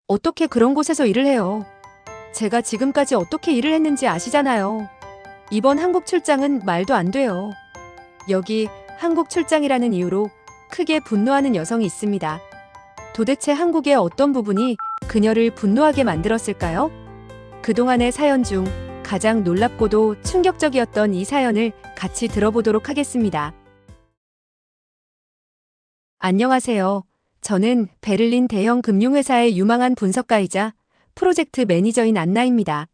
어떻게 그런 곳에서 일을 해요? 제가 지금까지 어떻게 일을 했는지 아시잖아요. 이번 한국 출장은 말도 안 돼요. 여기 한국 출장이라는 이유로 크게 분노하는 여성이 있습니다. 도대체 한국의 어떤 부분이 그녀를 분노하게 만들었을까요? 그동안의 사연 중 가장 놀랍고도 충격적이었던 이 사연을 같이 들어보도록 하겠습니다. 안녕하세요. 저는 베를린 대형 금융회사의 유망한 분석가이자 프로젝트 매니저인 안나입니다.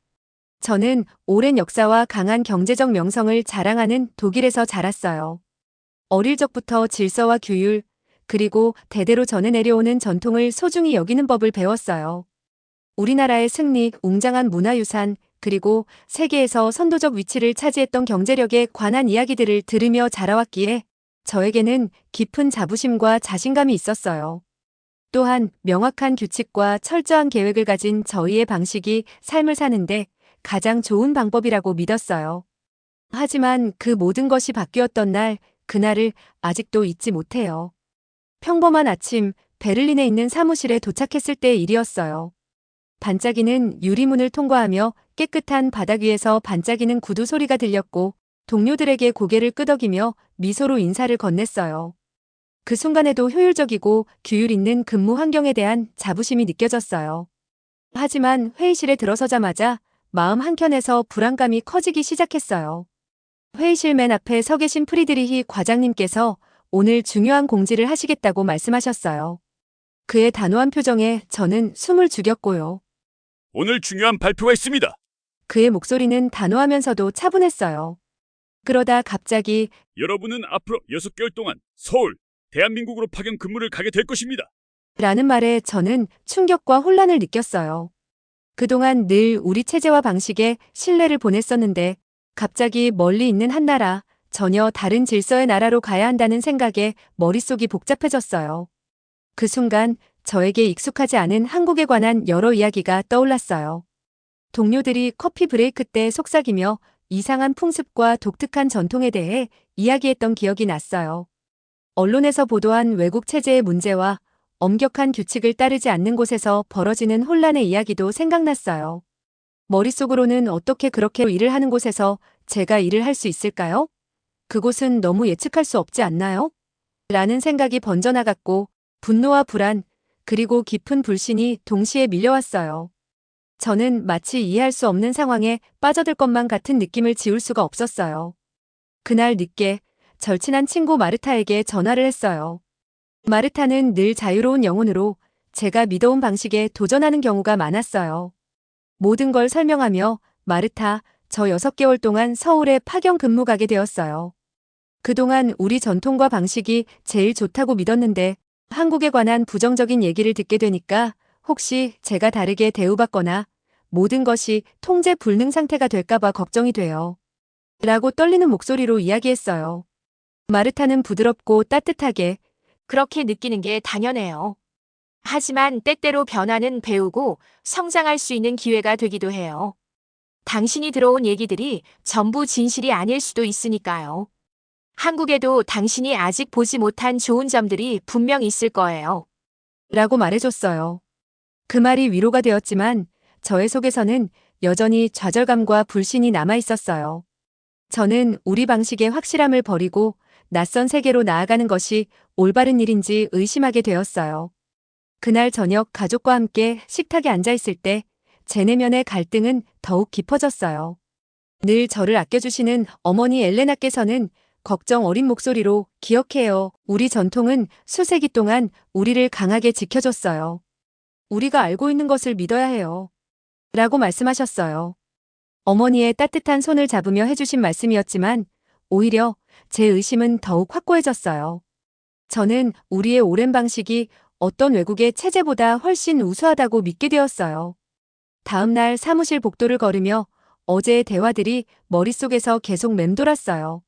저는 오랜 역사와 강한 경제적 명성을 자랑하는 독일에서 자랐어요. 어릴 적부터 질서와 규율, 그리고 대대로 전해 내려오는 전통을 소중히 여기는 법을 배웠어요. 우리나라의 승리, 웅장한 문화유산, 그리고 세계에서 선도적 위치를 차지했던 경제력에 관한 이야기들을 들으며 자라왔기에 저에게는 깊은 자부심과 자신감이 있었어요. 또한 명확한 규칙과 철저한 계획을 가진 저희의 방식이 삶을 사는데 가장 좋은 방법이라고 믿었어요. 하지만 그 모든 것이 바뀌었던 날, 그날을 아직도 잊지 못해요. 평범한 아침, 베를린에 있는 사무실에 도착했을 때의 일이었어요. 반짝이는 유리문을 통과하며 깨끗한 바닥 위에서 반짝이는 구두 소리가 들렸고 동료들에게 고개를 끄덕이며 미소로 인사를 건넸어요. 그 순간에도 효율적이고 규율 있는 근무 환경에 대한 자부심이 느껴졌어요. 하지만 회의실에 들어서자마자 마음 한켠에서 불안감이 커지기 시작했어요. 회의실 맨 앞에 서 계신 프리드리히 과장님께서 오늘 중요한 공지를 하시겠다고 말씀하셨어요. 그의 단호한 표정에 저는 숨을 죽였고요. 오늘 중요한 발표가 있습니다. 그의 목소리는 단호하면서도 차분했어요. 그러다 갑자기 여러분은 앞으로 6개월 동안 서울, 대한민국으로 파견 근무를 가게 될 것입니다. 라는 말에 저는 충격과 혼란을 느꼈어요. 그동안 늘 우리 체제와 방식에 신뢰를 보냈었는데 갑자기 멀리 있는 한 나라, 전혀 다른 질서의 나라로 가야 한다는 생각에 머릿속이 복잡해졌어요. 그 순간 저에게 익숙하지 않은 한국에 관한 여러 이야기가 떠올랐어요. 동료들이 커피 브레이크 때 속삭이며 이상한 풍습과 독특한 전통에 대해 이야기했던 기억이 났어요. 언론에서 보도한 외국 체제의 문제와 엄격한 규칙을 따르지 않는 곳에서 벌어지는 혼란의 이야기도 생각났어요. 머릿속으로는 어떻게 그렇게 일을 하는 곳에서 제가 일을 할 수 있을까요? 그곳은 너무 예측할 수 없지 않나요? 라는 생각이 번져나갔고 분노와 불안, 그리고 깊은 불신이 동시에 밀려왔어요. 저는 마치 이해할 수 없는 상황에 빠져들 것만 같은 느낌을 지울 수가 없었어요. 그날 늦게 절친한 친구 마르타에게 전화를 했어요. 마르타는 늘 자유로운 영혼으로 제가 믿어온 방식에 도전하는 경우가 많았어요. 모든 걸 설명하며 마르타, 저 6개월 동안 서울에 파견 근무 가게 되었어요. 그동안 우리 전통과 방식이 제일 좋다고 믿었는데 한국에 관한 부정적인 얘기를 듣게 되니까 혹시 제가 다르게 대우받거나 모든 것이 통제 불능 상태가 될까봐 걱정이 돼요. 라고 떨리는 목소리로 이야기했어요. 마르타는 부드럽고 따뜻하게 그렇게 느끼는 게 당연해요. 하지만 때때로 변화는 배우고 성장할 수 있는 기회가 되기도 해요. 당신이 들어온 얘기들이 전부 진실이 아닐 수도 있으니까요. 한국에도 당신이 아직 보지 못한 좋은 점들이 분명 있을 거예요. 라고 말해줬어요. 그 말이 위로가 되었지만 저의 속에서는 여전히 좌절감과 불신이 남아있었어요. 저는 우리 방식의 확실함을 버리고 낯선 세계로 나아가는 것이 올바른 일인지 의심하게 되었어요. 그날 저녁 가족과 함께 식탁에 앉아있을 때 제 내면의 갈등은 더욱 깊어졌어요. 늘 저를 아껴주시는 어머니 엘레나께서는 걱정 어린 목소리로 기억해요. 우리 전통은 수세기 동안 우리를 강하게 지켜줬어요. 우리가 알고 있는 것을 믿어야 해요. 라고 말씀하셨어요. 어머니의 따뜻한 손을 잡으며 해주신 말씀이었지만 오히려 제 의심은 더욱 확고해졌어요. 저는 우리의 오랜 방식이 어떤 외국의 체제보다 훨씬 우수하다고 믿게 되었어요. 다음 날 사무실 복도를 걸으며 어제의 대화들이 머릿속에서 계속 맴돌았어요.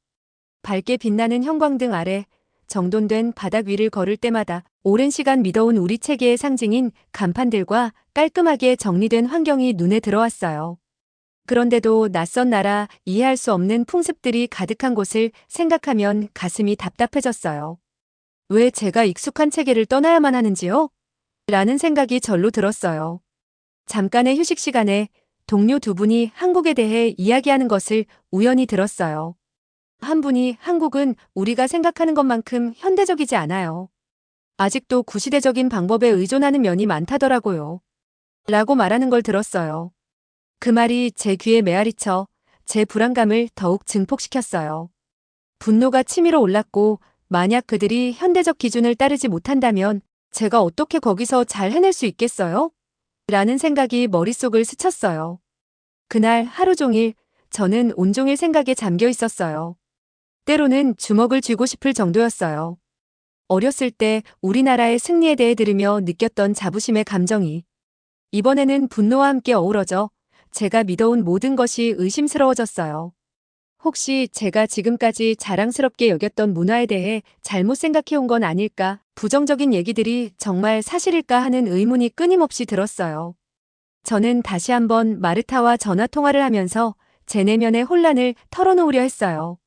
밝게 빛나는 형광등 아래 정돈된 바닥 위를 걸을 때마다 오랜 시간 믿어온 우리 체계의 상징인 간판들과 깔끔하게 정리된 환경이 눈에 들어왔어요. 그런데도 낯선 나라, 이해할 수 없는 풍습들이 가득한 곳을 생각하면 가슴이 답답해졌어요. 왜 제가 익숙한 체계를 떠나야만 하는지요? 라는 생각이 절로 들었어요. 잠깐의 휴식 시간에 동료 두 분이 한국에 대해 이야기하는 것을 우연히 들었어요. 한 분이 한국은 우리가 생각하는 것만큼 현대적이지 않아요. 아직도 구시대적인 방법에 의존하는 면이 많다더라고요. 라고 말하는 걸 들었어요. 그 말이 제 귀에 메아리쳐 제 불안감을 더욱 증폭시켰어요. 분노가 치밀어 올랐고 만약 그들이 현대적 기준을 따르지 못한다면 제가 어떻게 거기서 잘 해낼 수 있겠어요? 라는 생각이 머릿속을 스쳤어요. 그날 하루 종일 저는 온종일 생각에 잠겨 있었어요. 때로는 주먹을 쥐고 싶을 정도였어요. 어렸을 때 우리나라의 승리에 대해 들으며 느꼈던 자부심의 감정이 이번에는 분노와 함께 어우러져 제가 믿어온 모든 것이 의심스러워졌어요. 혹시 제가 지금까지 자랑스럽게 여겼던 문화에 대해 잘못 생각해온 건 아닐까? 부정적인 얘기들이 정말 사실일까 하는 의문이 끊임없이 들었어요. 저는 다시 한번 마르타와 전화 통화를 하면서 제 내면의 혼란을 털어놓으려 했어요.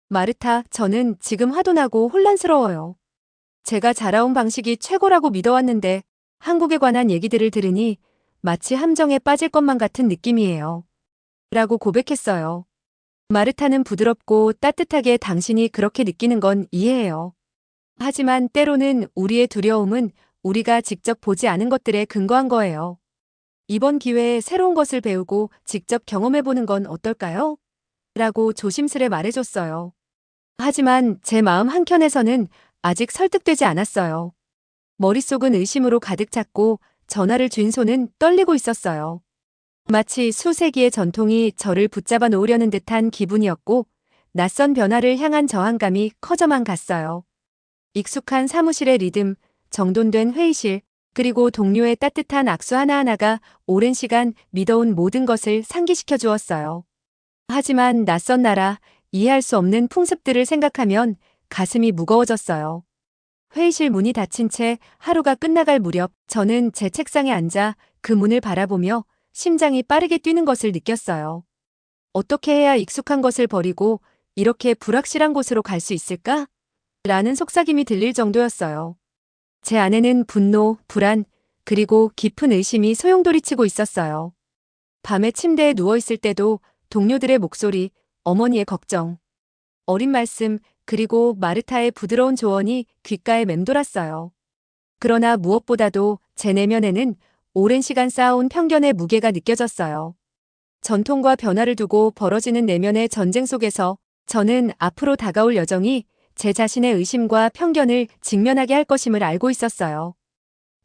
마르타, 저는 지금 화도 나고 혼란스러워요. 제가 자라온 방식이 최고라고 믿어왔는데 한국에 관한 얘기들을 들으니 마치 함정에 빠질 것만 같은 느낌이에요. 라고 고백했어요. 마르타는 부드럽고 따뜻하게 당신이 그렇게 느끼는 건 이해해요. 하지만 때로는 우리의 두려움은 우리가 직접 보지 않은 것들에 근거한 거예요. 이번 기회에 새로운 것을 배우고 직접 경험해보는 건 어떨까요? 라고 조심스레 말해줬어요. 하지만 제 마음 한켠에서는 아직 설득되지 않았어요. 머릿속은 의심으로 가득 찼고 전화를 쥔 손은 떨리고 있었어요. 마치 수세기의 전통이 저를 붙잡아 놓으려는 듯한 기분이었고 낯선 변화를 향한 저항감이 커져만 갔어요. 익숙한 사무실의 리듬, 정돈된 회의실, 그리고 동료의 따뜻한 악수 하나하나가 오랜 시간 믿어온 모든 것을 상기시켜 주었어요. 하지만 낯선 나라, 이해할 수 없는 풍습들을 생각하면 가슴이 무거워졌어요. 회의실 문이 닫힌 채 하루가 끝나갈 무렵 저는 제 책상에 앉아 그 문을 바라보며 심장이 빠르게 뛰는 것을 느꼈어요. 어떻게 해야 익숙한 것을 버리고 이렇게 불확실한 곳으로 갈 수 있을까? 라는 속삭임이 들릴 정도였어요. 제 안에는 분노, 불안, 그리고 깊은 의심이 소용돌이치고 있었어요. 밤에 침대에 누워있을 때도 동료들의 목소리, 어머니의 걱정, 어린 말씀, 그리고 마르타의 부드러운 조언이 귓가에 맴돌았어요. 그러나 무엇보다도 제 내면에는 오랜 시간 쌓아온 편견의 무게가 느껴졌어요. 전통과 변화를 두고 벌어지는 내면의 전쟁 속에서 저는 앞으로 다가올 여정이 제 자신의 의심과 편견을 직면하게 할 것임을 알고 있었어요.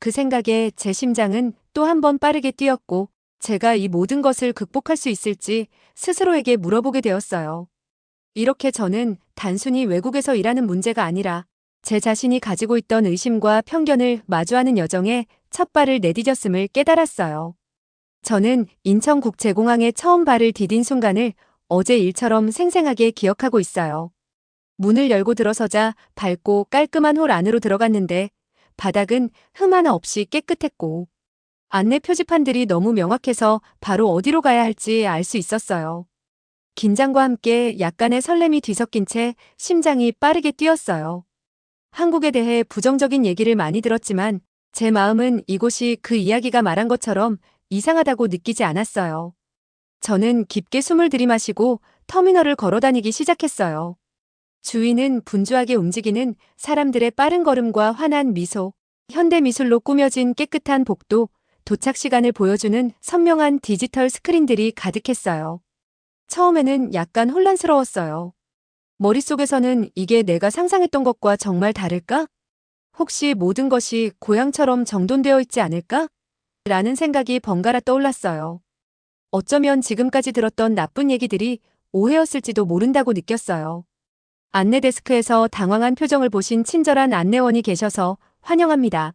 그 생각에 제 심장은 또 한 번 빠르게 뛰었고 제가 이 모든 것을 극복할 수 있을지 스스로에게 물어보게 되었어요. 이렇게 저는 단순히 외국에서 일하는 문제가 아니라 제 자신이 가지고 있던 의심과 편견을 마주하는 여정에 첫 발을 내디뎠음을 깨달았어요. 저는 인천국제공항에 처음 발을 디딘 순간을 어제 일처럼 생생하게 기억하고 있어요. 문을 열고 들어서자 밝고 깔끔한 홀 안으로 들어갔는데 바닥은 흠 하나 없이 깨끗했고 안내 표지판들이 너무 명확해서 바로 어디로 가야 할지 알 수 있었어요. 긴장과 함께 약간의 설렘이 뒤섞인 채 심장이 빠르게 뛰었어요. 한국에 대해 부정적인 얘기를 많이 들었지만 제 마음은 이곳이 그 이야기가 말한 것처럼 이상하다고 느끼지 않았어요. 저는 깊게 숨을 들이마시고 터미널을 걸어다니기 시작했어요. 주위는 분주하게 움직이는 사람들의 빠른 걸음과 환한 미소, 현대미술로 꾸며진 깨끗한 복도, 도착 시간을 보여주는 선명한 디지털 스크린들이 가득했어요. 처음에는 약간 혼란스러웠어요. 머릿속에서는 이게 내가 상상했던 것과 정말 다를까? 혹시 모든 것이 고향처럼 정돈되어 있지 않을까? 라는 생각이 번갈아 떠올랐어요. 어쩌면 지금까지 들었던 나쁜 얘기들이 오해였을지도 모른다고 느꼈어요. 안내 데스크에서 당황한 표정을 보신 친절한 안내원이 계셔서 환영합니다.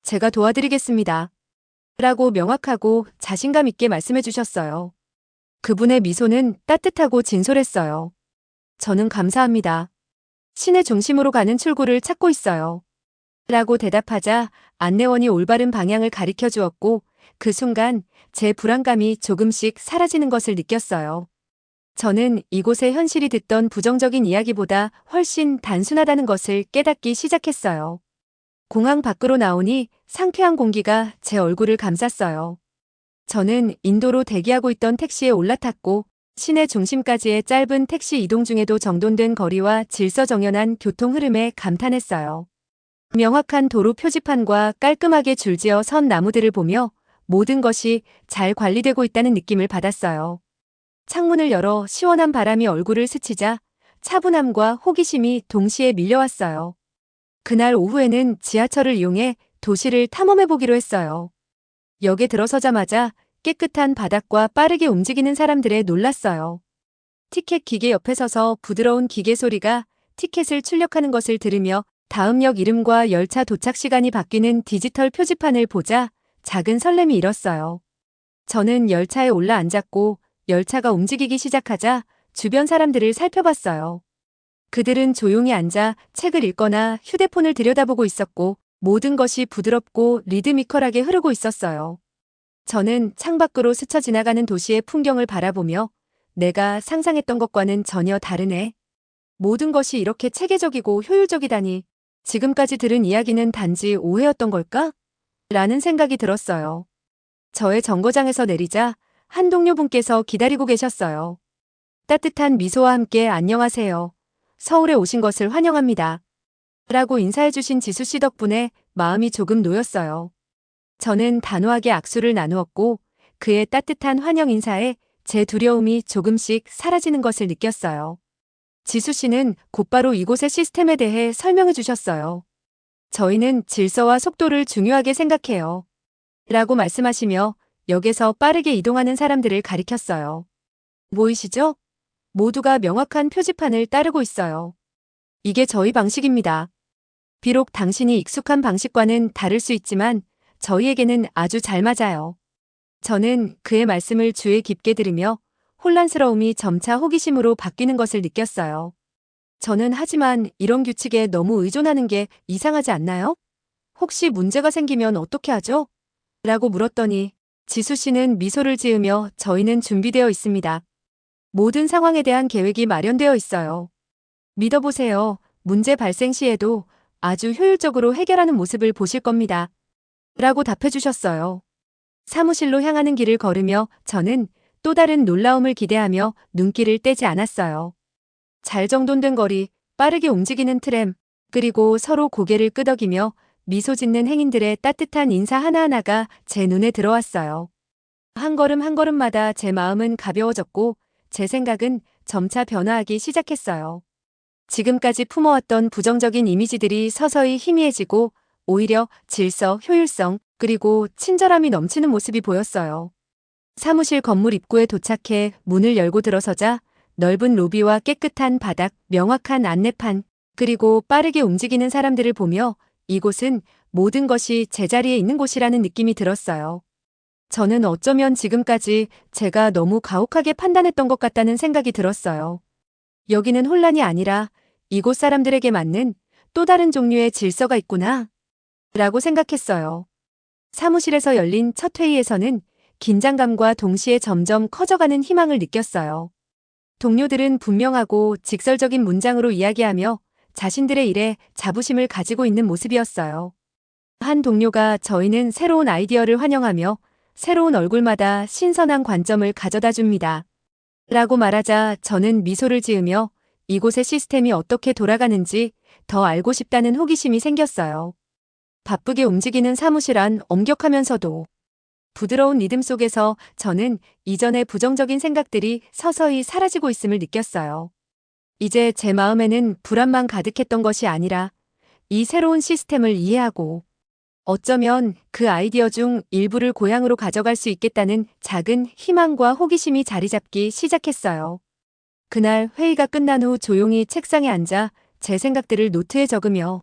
제가 도와드리겠습니다. 라고 명확하고 자신감 있게 말씀해 주셨어요. 그분의 미소는 따뜻하고 진솔했어요. 저는 감사합니다. 시내 중심으로 가는 출구를 찾고 있어요. 라고 대답하자 안내원이 올바른 방향을 가리켜 주었고 그 순간 제 불안감이 조금씩 사라지는 것을 느꼈어요. 저는 이곳의 현실이 듣던 부정적인 이야기보다 훨씬 단순하다는 것을 깨닫기 시작했어요. 공항 밖으로 나오니 상쾌한 공기가 제 얼굴을 감쌌어요. 저는 인도로 대기하고 있던 택시에 올라탔고 시내 중심까지의 짧은 택시 이동 중에도 정돈된 거리와 질서정연한 교통 흐름에 감탄했어요. 명확한 도로 표지판과 깔끔하게 줄지어 선 나무들을 보며 모든 것이 잘 관리되고 있다는 느낌을 받았어요. 창문을 열어 시원한 바람이 얼굴을 스치자 차분함과 호기심이 동시에 밀려왔어요. 그날 오후에는 지하철을 이용해 도시를 탐험해보기로 했어요. 역에 들어서자마자 깨끗한 바닥과 빠르게 움직이는 사람들에 놀랐어요. 티켓 기계 옆에 서서 부드러운 기계 소리가 티켓을 출력하는 것을 들으며 다음 역 이름과 열차 도착 시간이 바뀌는 디지털 표지판을 보자 작은 설렘이 일었어요. 저는 열차에 올라 앉았고 열차가 움직이기 시작하자 주변 사람들을 살펴봤어요. 그들은 조용히 앉아 책을 읽거나 휴대폰을 들여다보고 있었고 모든 것이 부드럽고 리드미컬하게 흐르고 있었어요. 저는 창밖으로 스쳐 지나가는 도시의 풍경을 바라보며 내가 상상했던 것과는 전혀 다르네. 모든 것이 이렇게 체계적이고 효율적이다니 지금까지 들은 이야기는 단지 오해였던 걸까? 라는 생각이 들었어요. 저의 정거장에서 내리자 한 동료분께서 기다리고 계셨어요. 따뜻한 미소와 함께 안녕하세요. 서울에 오신 것을 환영합니다. 라고 인사해주신 지수 씨 덕분에 마음이 조금 놓였어요. 저는 단호하게 악수를 나누었고 그의 따뜻한 환영 인사에 제 두려움이 조금씩 사라지는 것을 느꼈어요. 지수 씨는 곧바로 이곳의 시스템에 대해 설명해 주셨어요. 저희는 질서와 속도를 중요하게 생각해요. 라고 말씀하시며 역에서 빠르게 이동하는 사람들을 가리켰어요. 보이시죠? 모두가 명확한 표지판을 따르고 있어요. 이게 저희 방식입니다. 비록 당신이 익숙한 방식과는 다를 수 있지만 저희에게는 아주 잘 맞아요. 저는 그의 말씀을 주의 깊게 들으며 혼란스러움이 점차 호기심으로 바뀌는 것을 느꼈어요. 저는 하지만 이런 규칙에 너무 의존하는 게 이상하지 않나요? 혹시 문제가 생기면 어떻게 하죠? 라고 물었더니 지수 씨는 미소를 지으며 저희는 준비되어 있습니다. 모든 상황에 대한 계획이 마련되어 있어요. 믿어보세요. 문제 발생 시에도 아주 효율적으로 해결하는 모습을 보실 겁니다. 라고 답해 주셨어요. 사무실로 향하는 길을 걸으며 저는 또 다른 놀라움을 기대하며 눈길을 떼지 않았어요. 잘 정돈된 거리, 빠르게 움직이는 트램, 그리고 서로 고개를 끄덕이며 미소 짓는 행인들의 따뜻한 인사 하나하나가 제 눈에 들어왔어요. 한 걸음 한 걸음마다 제 마음은 가벼워졌고 제 생각은 점차 변화하기 시작했어요. 지금까지 품어왔던 부정적인 이미지들이 서서히 희미해지고 오히려 질서, 효율성, 그리고 친절함이 넘치는 모습이 보였어요. 사무실 건물 입구에 도착해 문을 열고 들어서자 넓은 로비와 깨끗한 바닥, 명확한 안내판, 그리고 빠르게 움직이는 사람들을 보며 이곳은 모든 것이 제자리에 있는 곳이라는 느낌이 들었어요. 저는 어쩌면 지금까지 제가 너무 가혹하게 판단했던 것 같다는 생각이 들었어요. 여기는 혼란이 아니라 이곳 사람들에게 맞는 또 다른 종류의 질서가 있구나 라고 생각했어요. 사무실에서 열린 첫 회의에서는 긴장감과 동시에 점점 커져가는 희망을 느꼈어요. 동료들은 분명하고 직설적인 문장으로 이야기하며 자신들의 일에 자부심을 가지고 있는 모습이었어요. 한 동료가 저희는 새로운 아이디어를 환영하며 새로운 얼굴마다 신선한 관점을 가져다 줍니다. 라고 말하자 저는 미소를 지으며 이곳의 시스템이 어떻게 돌아가는지 더 알고 싶다는 호기심이 생겼어요. 바쁘게 움직이는 사무실 안 엄격하면서도 부드러운 리듬 속에서 저는 이전의 부정적인 생각들이 서서히 사라지고 있음을 느꼈어요. 이제 제 마음에는 불안만 가득했던 것이 아니라 이 새로운 시스템을 이해하고 어쩌면 그 아이디어 중 일부를 고향으로 가져갈 수 있겠다는 작은 희망과 호기심이 자리 잡기 시작했어요. 그날 회의가 끝난 후 조용히 책상에 앉아 제 생각들을 노트에 적으며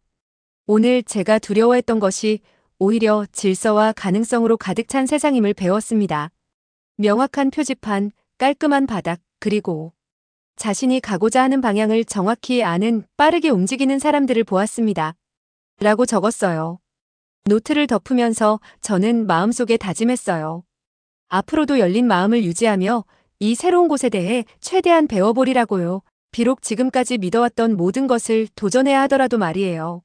오늘 제가 두려워했던 것이 오히려 질서와 가능성으로 가득 찬 세상임을 배웠습니다. 명확한 표지판, 깔끔한 바닥, 그리고 자신이 가고자 하는 방향을 정확히 아는 빠르게 움직이는 사람들을 보았습니다. 라고 적었어요. 노트를 덮으면서 저는 마음속에 다짐했어요. 앞으로도 열린 마음을 유지하며 이 새로운 곳에 대해 최대한 배워보리라고요. 비록 지금까지 믿어왔던 모든 것을 도전해야 하더라도 말이에요.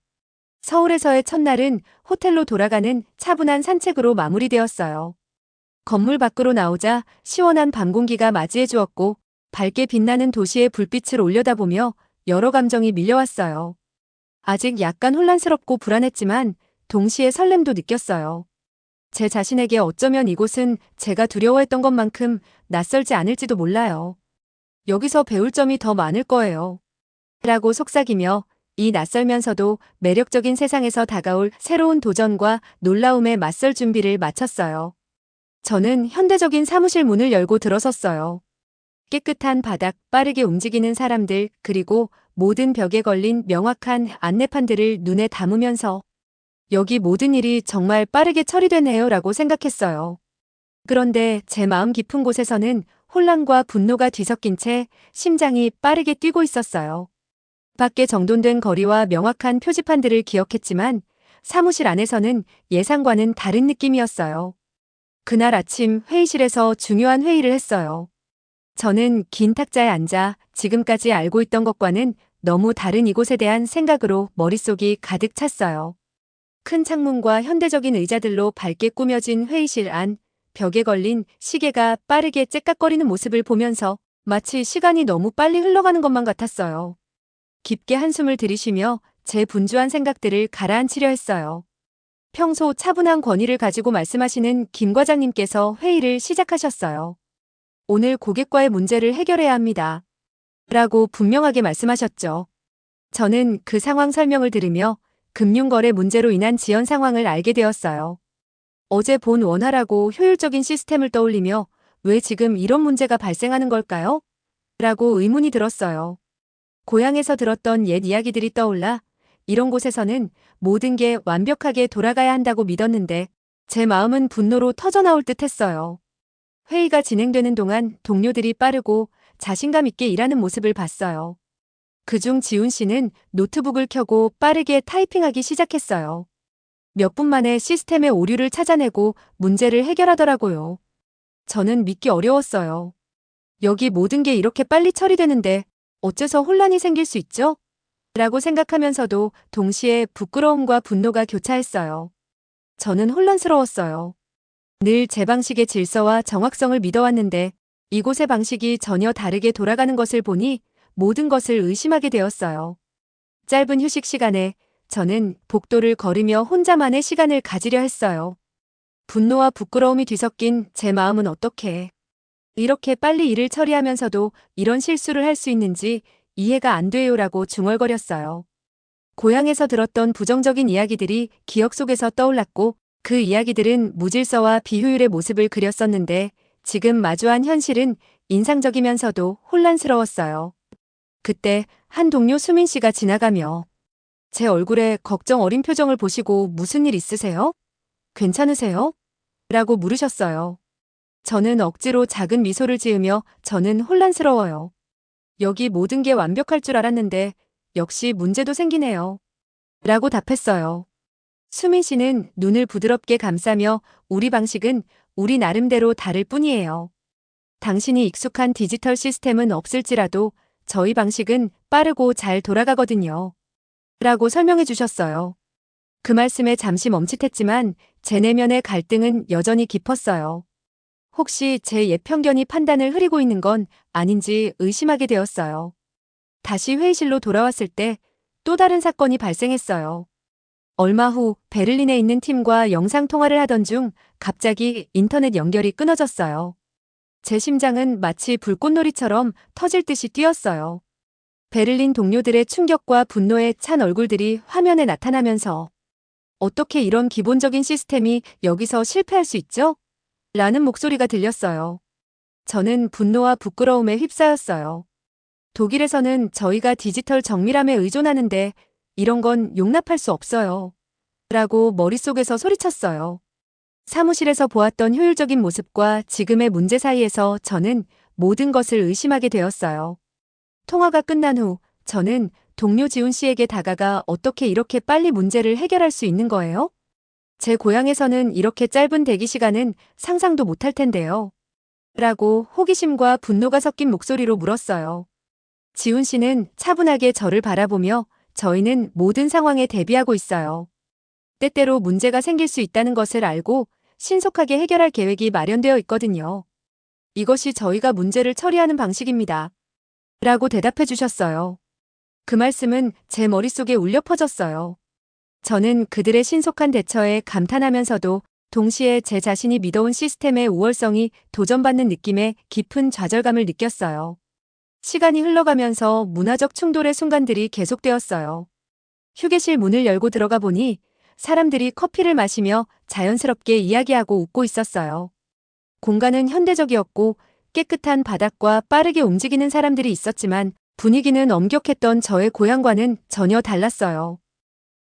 서울에서의 첫날은 호텔로 돌아가는 차분한 산책으로 마무리되었어요. 건물 밖으로 나오자 시원한 밤 공기가 맞이해 주었고 밝게 빛나는 도시의 불빛을 올려다보며 여러 감정이 밀려왔어요. 아직 약간 혼란스럽고 불안했지만 동시에 설렘도 느꼈어요. 제 자신에게 어쩌면 이곳은 제가 두려워했던 것만큼 낯설지 않을지도 몰라요. 여기서 배울 점이 더 많을 거예요. 라고 속삭이며 이 낯설면서도 매력적인 세상에서 다가올 새로운 도전과 놀라움에 맞설 준비를 마쳤어요. 저는 현대적인 사무실 문을 열고 들어섰어요. 깨끗한 바닥, 빠르게 움직이는 사람들, 그리고 모든 벽에 걸린 명확한 안내판들을 눈에 담으면서 여기 모든 일이 정말 빠르게 처리되네요 라고 생각했어요. 그런데 제 마음 깊은 곳에서는 혼란과 분노가 뒤섞인 채 심장이 빠르게 뛰고 있었어요. 밖에 정돈된 거리와 명확한 표지판들을 기억했지만 사무실 안에서는 예상과는 다른 느낌이었어요. 그날 아침 회의실에서 중요한 회의를 했어요. 저는 긴 탁자에 앉아 지금까지 알고 있던 것과는 너무 다른 이곳에 대한 생각으로 머릿속이 가득 찼어요. 큰 창문과 현대적인 의자들로 밝게 꾸며진 회의실 안, 벽에 걸린 시계가 빠르게 째깍거리는 모습을 보면서 마치 시간이 너무 빨리 흘러가는 것만 같았어요. 깊게 한숨을 들이쉬며 제 분주한 생각들을 가라앉히려 했어요. 평소 차분한 권위를 가지고 말씀하시는 김 과장님께서 회의를 시작하셨어요. 오늘 고객과의 문제를 해결해야 합니다. 라고 분명하게 말씀하셨죠. 저는 그 상황 설명을 들으며 금융거래 문제로 인한 지연 상황을 알게 되었어요. 어제 본 원활하고 효율적인 시스템을 떠올리며 왜 지금 이런 문제가 발생하는 걸까요? 라고 의문이 들었어요. 고향에서 들었던 옛 이야기들이 떠올라 이런 곳에서는 모든 게 완벽하게 돌아가야 한다고 믿었는데 제 마음은 분노로 터져나올 듯 했어요. 회의가 진행되는 동안 동료들이 빠르고 자신감 있게 일하는 모습을 봤어요. 그중 지훈 씨는 노트북을 켜고 빠르게 타이핑하기 시작했어요. 몇 분 만에 시스템의 오류를 찾아내고 문제를 해결하더라고요. 저는 믿기 어려웠어요. 여기 모든 게 이렇게 빨리 처리되는데 어째서 혼란이 생길 수 있죠? 라고 생각하면서도 동시에 부끄러움과 분노가 교차했어요. 저는 혼란스러웠어요. 늘 제 방식의 질서와 정확성을 믿어왔는데 이곳의 방식이 전혀 다르게 돌아가는 것을 보니 모든 것을 의심하게 되었어요. 짧은 휴식 시간에 저는 복도를 걸으며 혼자만의 시간을 가지려 했어요. 분노와 부끄러움이 뒤섞인 제 마음은 어떻게 이렇게 빨리 일을 처리하면서도 이런 실수를 할 수 있는지 이해가 안 돼요라고 중얼거렸어요. 고향에서 들었던 부정적인 이야기들이 기억 속에서 떠올랐고 그 이야기들은 무질서와 비효율의 모습을 그렸었는데 지금 마주한 현실은 인상적이면서도 혼란스러웠어요. 그때 한 동료 수민 씨가 지나가며 제 얼굴에 걱정 어린 표정을 보시고 무슨 일 있으세요? 괜찮으세요? 라고 물으셨어요. 저는 억지로 작은 미소를 지으며 저는 혼란스러워요. 여기 모든 게 완벽할 줄 알았는데 역시 문제도 생기네요. 라고 답했어요. 수민 씨는 눈을 부드럽게 감싸며 우리 방식은 우리 나름대로 다를 뿐이에요. 당신이 익숙한 디지털 시스템은 없을지라도 저희 방식은 빠르고 잘 돌아가거든요. 라고 설명해 주셨어요. 그 말씀에 잠시 멈칫했지만 제 내면의 갈등은 여전히 깊었어요. 혹시 제 옛 편견이 판단을 흐리고 있는 건 아닌지 의심하게 되었어요. 다시 회의실로 돌아왔을 때 또 다른 사건이 발생했어요. 얼마 후 베를린에 있는 팀과 영상통화를 하던 중 갑자기 인터넷 연결이 끊어졌어요. 제 심장은 마치 불꽃놀이처럼 터질 듯이 뛰었어요. 베를린 동료들의 충격과 분노에 찬 얼굴들이 화면에 나타나면서 어떻게 이런 기본적인 시스템이 여기서 실패할 수 있죠? 라는 목소리가 들렸어요. 저는 분노와 부끄러움에 휩싸였어요. 독일에서는 저희가 디지털 정밀함에 의존하는데 이런 건 용납할 수 없어요. 라고 머릿속에서 소리쳤어요. 사무실에서 보았던 효율적인 모습과 지금의 문제 사이에서 저는 모든 것을 의심하게 되었어요. 통화가 끝난 후 저는 동료 지훈 씨에게 다가가 어떻게 이렇게 빨리 문제를 해결할 수 있는 거예요? 제 고향에서는 이렇게 짧은 대기 시간은 상상도 못할 텐데요. 라고 호기심과 분노가 섞인 목소리로 물었어요. 지훈 씨는 차분하게 저를 바라보며 저희는 모든 상황에 대비하고 있어요. 때때로 문제가 생길 수 있다는 것을 알고 신속하게 해결할 계획이 마련되어 있거든요. 이것이 저희가 문제를 처리하는 방식입니다. 라고 대답해 주셨어요. 그 말씀은 제 머릿속에 울려 퍼졌어요. 저는 그들의 신속한 대처에 감탄하면서도 동시에 제 자신이 믿어온 시스템의 우월성이 도전받는 느낌에 깊은 좌절감을 느꼈어요. 시간이 흘러가면서 문화적 충돌의 순간들이 계속되었어요. 휴게실 문을 열고 들어가 보니 사람들이 커피를 마시며 자연스럽게 이야기하고 웃고 있었어요. 공간은 현대적이었고 깨끗한 바닥과 빠르게 움직이는 사람들이 있었지만 분위기는 엄격했던 저의 고향과는 전혀 달랐어요.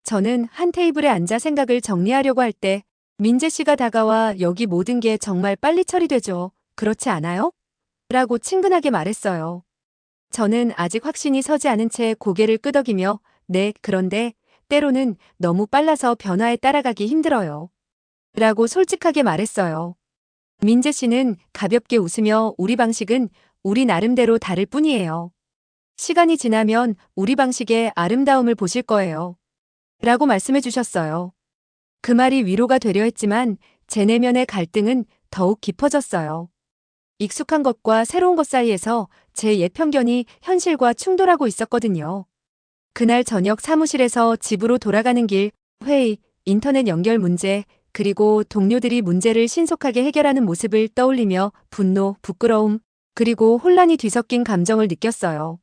저는 한 테이블에 앉아 생각을 정리하려고 할 때 민재 씨가 다가와 여기 모든 게 정말 빨리 처리되죠. 그렇지 않아요? 라고 친근하게 말했어요. 저는 아직 확신이 서지 않은 채 고개를 끄덕이며 네, 그런데 때로는 너무 빨라서 변화에 따라가기 힘들어요. 라고 솔직하게 말했어요. 민재 씨는 가볍게 웃으며 우리 방식은 우리 나름대로 다를 뿐이에요. 시간이 지나면 우리 방식의 아름다움을 보실 거예요. 라고 말씀해 주셨어요. 그 말이 위로가 되려 했지만 제 내면의 갈등은 더욱 깊어졌어요. 익숙한 것과 새로운 것 사이에서 제 옛 편견이 현실과 충돌하고 있었거든요. 그날 저녁 사무실에서 집으로 돌아가는 길, 회의, 인터넷 연결 문제, 그리고 동료들이 문제를 신속하게 해결하는 모습을 떠올리며 분노, 부끄러움, 그리고 혼란이 뒤섞인 감정을 느꼈어요.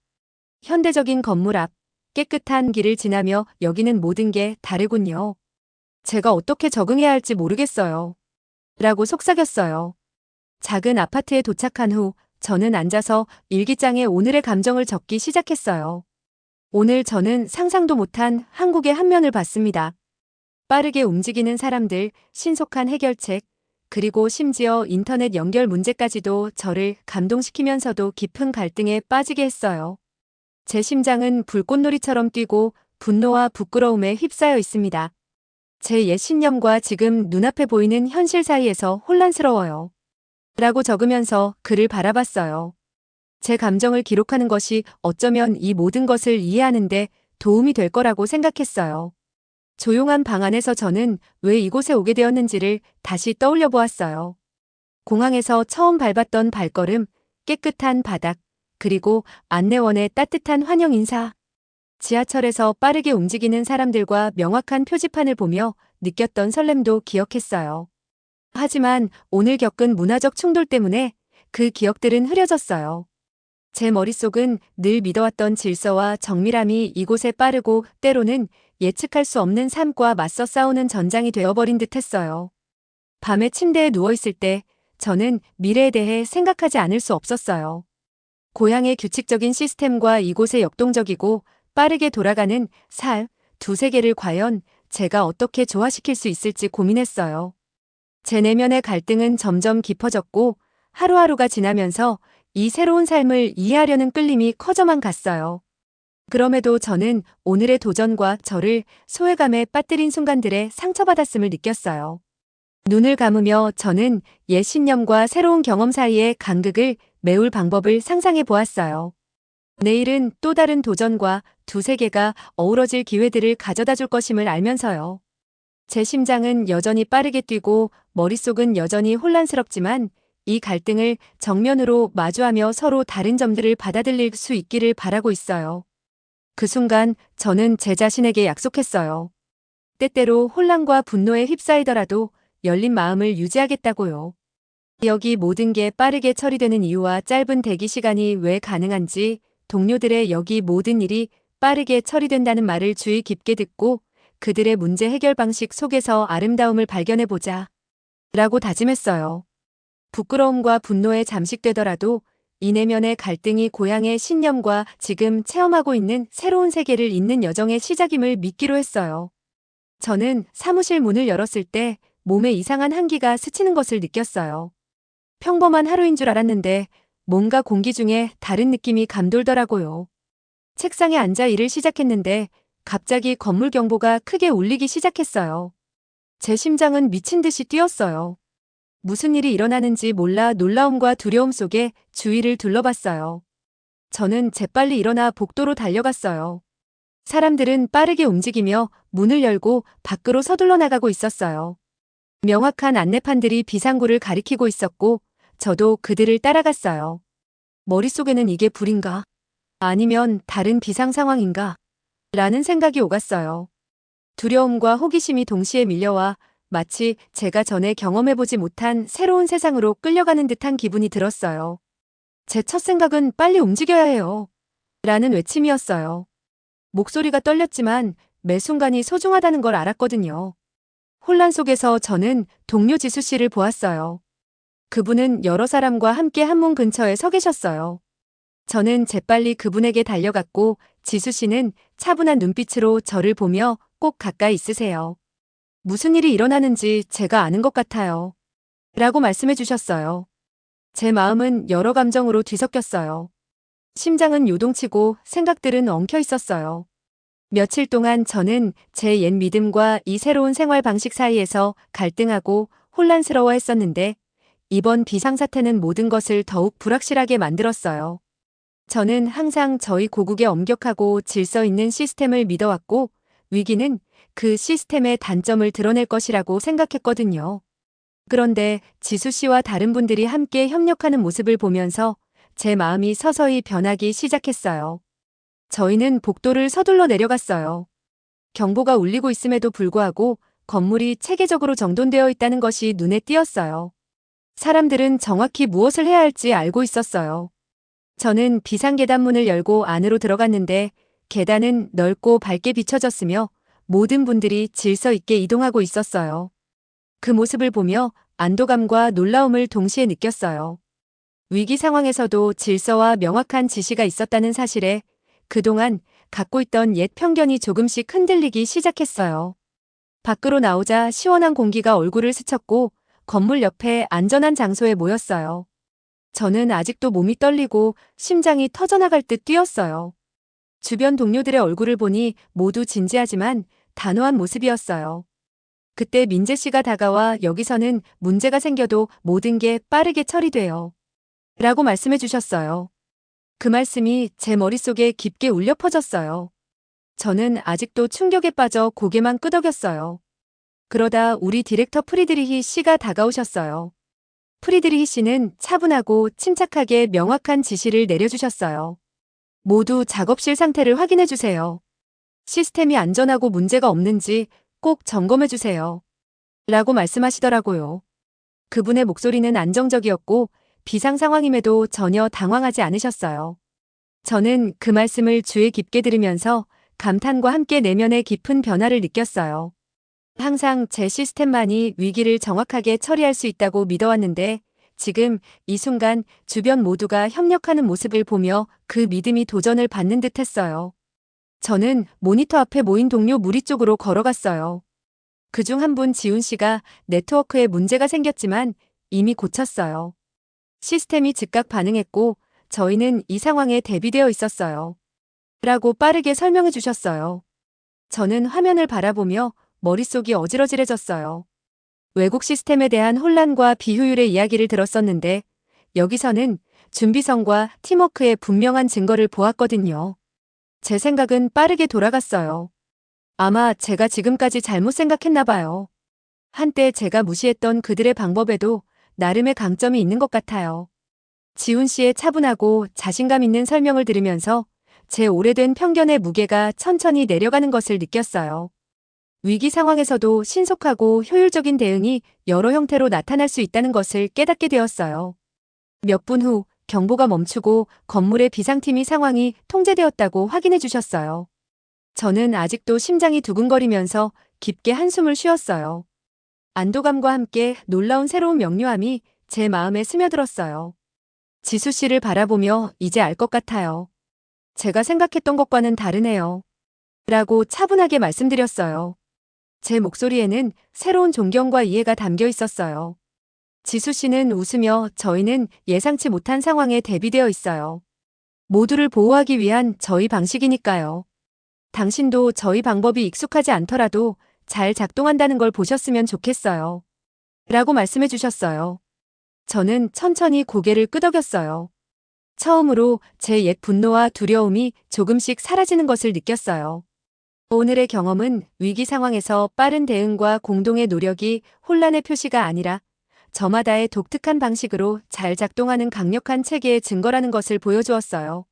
현대적인 건물 앞, 깨끗한 길을 지나며 여기는 모든 게 다르군요. 제가 어떻게 적응해야 할지 모르겠어요. 라고 속삭였어요. 작은 아파트에 도착한 후 저는 앉아서 일기장에 오늘의 감정을 적기 시작했어요. 오늘 저는 상상도 못한 한국의 한 면을 봤습니다. 빠르게 움직이는 사람들, 신속한 해결책, 그리고 심지어 인터넷 연결 문제까지도 저를 감동시키면서도 깊은 갈등에 빠지게 했어요. 제 심장은 불꽃놀이처럼 뛰고 분노와 부끄러움에 휩싸여 있습니다. 제 옛 신념과 지금 눈앞에 보이는 현실 사이에서 혼란스러워요. 라고 적으면서 글을 바라봤어요. 제 감정을 기록하는 것이 어쩌면 이 모든 것을 이해하는데 도움이 될 거라고 생각했어요. 조용한 방 안에서 저는 왜 이곳에 오게 되었는지를 다시 떠올려 보았어요. 공항에서 처음 밟았던 발걸음, 깨끗한 바닥, 그리고 안내원의 따뜻한 환영 인사. 지하철에서 빠르게 움직이는 사람들과 명확한 표지판을 보며 느꼈던 설렘도 기억했어요. 하지만 오늘 겪은 문화적 충돌 때문에 그 기억들은 흐려졌어요. 제 머릿속은 늘 믿어왔던 질서와 정밀함이 이곳에 빠르고 때로는 예측할 수 없는 삶과 맞서 싸우는 전장이 되어버린 듯했어요. 밤에 침대에 누워있을 때 저는 미래에 대해 생각하지 않을 수 없었어요. 고향의 규칙적인 시스템과 이곳의 역동적이고 빠르게 돌아가는 삶, 두 세계를 과연 제가 어떻게 조화시킬 수 있을지 고민했어요. 제 내면의 갈등은 점점 깊어졌고 하루하루가 지나면서 이 새로운 삶을 이해하려는 끌림이 커져만 갔어요. 그럼에도 저는 오늘의 도전과 저를 소외감에 빠뜨린 순간들에 상처받았음을 느꼈어요. 눈을 감으며 저는 옛 신념과 새로운 경험 사이의 간극을 메울 방법을 상상해 보았어요. 내일은 또 다른 도전과 두 세계가 어우러질 기회들을 가져다 줄 것임을 알면서요. 제 심장은 여전히 빠르게 뛰고 머릿속은 여전히 혼란스럽지만 이 갈등을 정면으로 마주하며 서로 다른 점들을 받아들일 수 있기를 바라고 있어요. 그 순간 저는 제 자신에게 약속했어요. 때때로 혼란과 분노에 휩싸이더라도 열린 마음을 유지하겠다고요. 여기 모든 게 빠르게 처리되는 이유와 짧은 대기 시간이 왜 가능한지 동료들의 여기 모든 일이 빠르게 처리된다는 말을 주의 깊게 듣고 그들의 문제 해결 방식 속에서 아름다움을 발견해보자. 라고 다짐했어요. 부끄러움과 분노에 잠식되더라도 이 내면의 갈등이 고향의 신념과 지금 체험하고 있는 새로운 세계를 잇는 여정의 시작임을 믿기로 했어요. 저는 사무실 문을 열었을 때 몸에 이상한 한기가 스치는 것을 느꼈어요. 평범한 하루인 줄 알았는데 뭔가 공기 중에 다른 느낌이 감돌더라고요. 책상에 앉아 일을 시작했는데 갑자기 건물 경보가 크게 울리기 시작했어요. 제 심장은 미친 듯이 뛰었어요. 무슨 일이 일어나는지 몰라 놀라움과 두려움 속에 주위를 둘러봤어요. 저는 재빨리 일어나 복도로 달려갔어요. 사람들은 빠르게 움직이며 문을 열고 밖으로 서둘러 나가고 있었어요. 명확한 안내판들이 비상구를 가리키고 있었고 저도 그들을 따라갔어요. 머릿속에는 이게 불인가? 아니면 다른 비상 상황인가? 라는 생각이 오갔어요. 두려움과 호기심이 동시에 밀려와 마치 제가 전에 경험해보지 못한 새로운 세상으로 끌려가는 듯한 기분이 들었어요. 제 첫 생각은 빨리 움직여야 해요. 라는 외침이었어요. 목소리가 떨렸지만 매 순간이 소중하다는 걸 알았거든요. 혼란 속에서 저는 동료 지수 씨를 보았어요. 그분은 여러 사람과 함께 한문 근처에 서 계셨어요. 저는 재빨리 그분에게 달려갔고 지수 씨는 차분한 눈빛으로 저를 보며 꼭 가까이 있으세요. 무슨 일이 일어나는지 제가 아는 것 같아요. 라고 말씀해 주셨어요. 제 마음은 여러 감정으로 뒤섞였어요. 심장은 요동치고 생각들은 엉켜 있었어요. 며칠 동안 저는 제 옛 믿음과 이 새로운 생활 방식 사이에서 갈등하고 혼란스러워 했었는데 이번 비상사태는 모든 것을 더욱 불확실하게 만들었어요. 저는 항상 저희 고국의 엄격하고 질서 있는 시스템을 믿어왔고 위기는 그 시스템의 단점을 드러낼 것이라고 생각했거든요. 그런데 지수 씨와 다른 분들이 함께 협력하는 모습을 보면서 제 마음이 서서히 변하기 시작했어요. 저희는 복도를 서둘러 내려갔어요. 경보가 울리고 있음에도 불구하고 건물이 체계적으로 정돈되어 있다는 것이 눈에 띄었어요. 사람들은 정확히 무엇을 해야 할지 알고 있었어요. 저는 비상계단문을 열고 안으로 들어갔는데 계단은 넓고 밝게 비춰졌으며 모든 분들이 질서 있게 이동하고 있었어요. 그 모습을 보며 안도감과 놀라움을 동시에 느꼈어요. 위기 상황에서도 질서와 명확한 지시가 있었다는 사실에 그동안 갖고 있던 옛 편견이 조금씩 흔들리기 시작했어요. 밖으로 나오자 시원한 공기가 얼굴을 스쳤고 건물 옆에 안전한 장소에 모였어요. 저는 아직도 몸이 떨리고 심장이 터져나갈 듯 뛰었어요. 주변 동료들의 얼굴을 보니 모두 진지하지만 단호한 모습이었어요. 그때 민재 씨가 다가와 여기서는 문제가 생겨도 모든 게 빠르게 처리돼요. 라고 말씀해 주셨어요. 그 말씀이 제 머릿속에 깊게 울려 퍼졌어요. 저는 아직도 충격에 빠져 고개만 끄덕였어요. 그러다 우리 디렉터 프리드리히 씨가 다가오셨어요. 프리드리히 씨는 차분하고 침착하게 명확한 지시를 내려주셨어요. 모두 작업실 상태를 확인해 주세요. 시스템이 안전하고 문제가 없는지 꼭 점검해 주세요. 라고 말씀하시더라고요. 그분의 목소리는 안정적이었고 비상 상황임에도 전혀 당황하지 않으셨어요. 저는 그 말씀을 귀에 깊게 들으면서 감탄과 함께 내면의 깊은 변화를 느꼈어요. 항상 제 시스템만이 위기를 정확하게 처리할 수 있다고 믿어왔는데 지금 이 순간 주변 모두가 협력하는 모습을 보며 그 믿음이 도전을 받는 듯 했어요. 저는 모니터 앞에 모인 동료 무리 쪽으로 걸어갔어요. 그중 한 분 지훈 씨가 네트워크에 문제가 생겼지만 이미 고쳤어요. 시스템이 즉각 반응했고 저희는 이 상황에 대비되어 있었어요. 라고 빠르게 설명해 주셨어요. 저는 화면을 바라보며 머릿속이 어지러질해졌어요. 외국 시스템에 대한 혼란과 비효율의 이야기를 들었었는데 여기서는 준비성과 팀워크의 분명한 증거를 보았거든요. 제 생각은 빠르게 돌아갔어요. 아마 제가 지금까지 잘못 생각했나 봐요. 한때 제가 무시했던 그들의 방법에도 나름의 강점이 있는 것 같아요. 지훈 씨의 차분하고 자신감 있는 설명을 들으면서 제 오래된 편견의 무게가 천천히 내려가는 것을 느꼈어요. 위기 상황에서도 신속하고 효율적인 대응이 여러 형태로 나타날 수 있다는 것을 깨닫게 되었어요. 몇 분 후 경보가 멈추고 건물의 비상팀이 상황이 통제되었다고 확인해 주셨어요. 저는 아직도 심장이 두근거리면서 깊게 한숨을 쉬었어요. 안도감과 함께 놀라운 새로운 명료함이 제 마음에 스며들었어요. 지수 씨를 바라보며 이제 알 것 같아요. 제가 생각했던 것과는 다르네요. 라고 차분하게 말씀드렸어요. 제 목소리에는 새로운 존경과 이해가 담겨 있었어요. 지수 씨는 웃으며 저희는 예상치 못한 상황에 대비되어 있어요. 모두를 보호하기 위한 저희 방식이니까요. 당신도 저희 방법이 익숙하지 않더라도 잘 작동한다는 걸 보셨으면 좋겠어요. 라고 말씀해 주셨어요. 저는 천천히 고개를 끄덕였어요. 처음으로 제 옛 분노와 두려움이 조금씩 사라지는 것을 느꼈어요. 오늘의 경험은 위기 상황에서 빠른 대응과 공동의 노력이 혼란의 표시가 아니라 저마다의 독특한 방식으로 잘 작동하는 강력한 체계의 증거라는 것을 보여주었어요.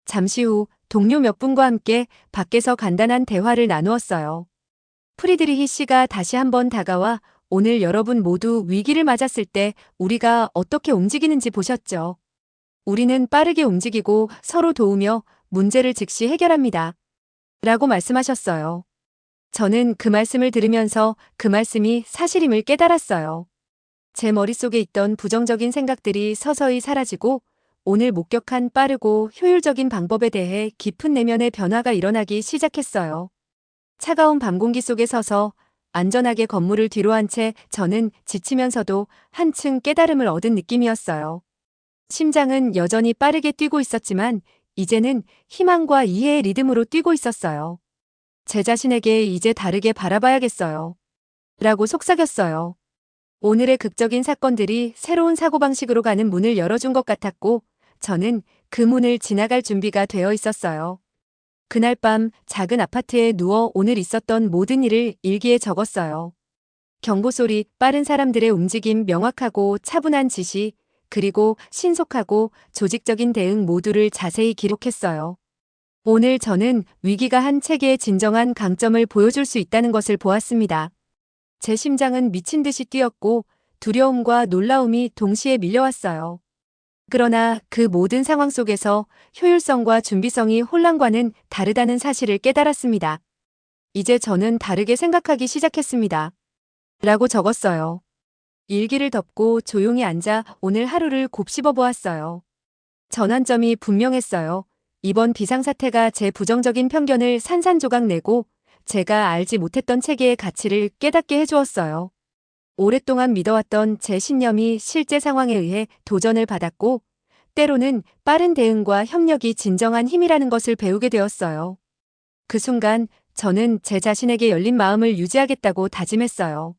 잠시 후 동료 몇 분과 함께 밖에서 간단한 대화를 나누었어요. 프리드리히 씨가 다시 한번 다가와 오늘 여러분 모두 위기를 맞았을 때 우리가 어떻게 움직이는지 보셨죠? 우리는 빠르게 움직이고 서로 도우며 문제를 즉시 해결합니다. 라고 말씀하셨어요. 저는 그 말씀을 들으면서 그 말씀이 사실임을 깨달았어요. 제 머릿속에 있던 부정적인 생각들이 서서히 사라지고 오늘 목격한 빠르고 효율적인 방법에 대해 깊은 내면의 변화가 일어나기 시작했어요. 차가운 밤 공기 속에 서서 안전하게 건물을 뒤로 한 채 저는 지치면서도 한층 깨달음을 얻은 느낌이었어요. 심장은 여전히 빠르게 뛰고 있었지만 이제는 희망과 이해의 리듬으로 뛰고 있었어요. 제 자신에게 이제 다르게 바라봐야겠어요. 라고 속삭였어요. 오늘의 극적인 사건들이 새로운 사고방식으로 가는 문을 열어준 것 같았고 저는 그 문을 지나갈 준비가 되어 있었어요. 그날 밤 작은 아파트에 누워 오늘 있었던 모든 일을 일기에 적었어요. 경보소리, 빠른 사람들의 움직임, 명확하고 차분한 지시, 그리고 신속하고 조직적인 대응 모두를 자세히 기록했어요. 오늘 저는 위기가 한 체계의 진정한 강점을 보여줄 수 있다는 것을 보았습니다. 제 심장은 미친 듯이 뛰었고 두려움과 놀라움이 동시에 밀려왔어요. 그러나 그 모든 상황 속에서 효율성과 준비성이 혼란과는 다르다는 사실을 깨달았습니다. 이제 저는 다르게 생각하기 시작했습니다. 라고 적었어요. 일기를 덮고 조용히 앉아 오늘 하루를 곱씹어 보았어요. 전환점이 분명했어요. 이번 비상사태가 제 부정적인 편견을 산산조각 내고 제가 알지 못했던 체계의 가치를 깨닫게 해주었어요. 오랫동안 믿어왔던 제 신념이 실제 상황에 의해 도전을 받았고 때로는 빠른 대응과 협력이 진정한 힘이라는 것을 배우게 되었어요. 그 순간 저는 제 자신에게 열린 마음을 유지하겠다고 다짐했어요.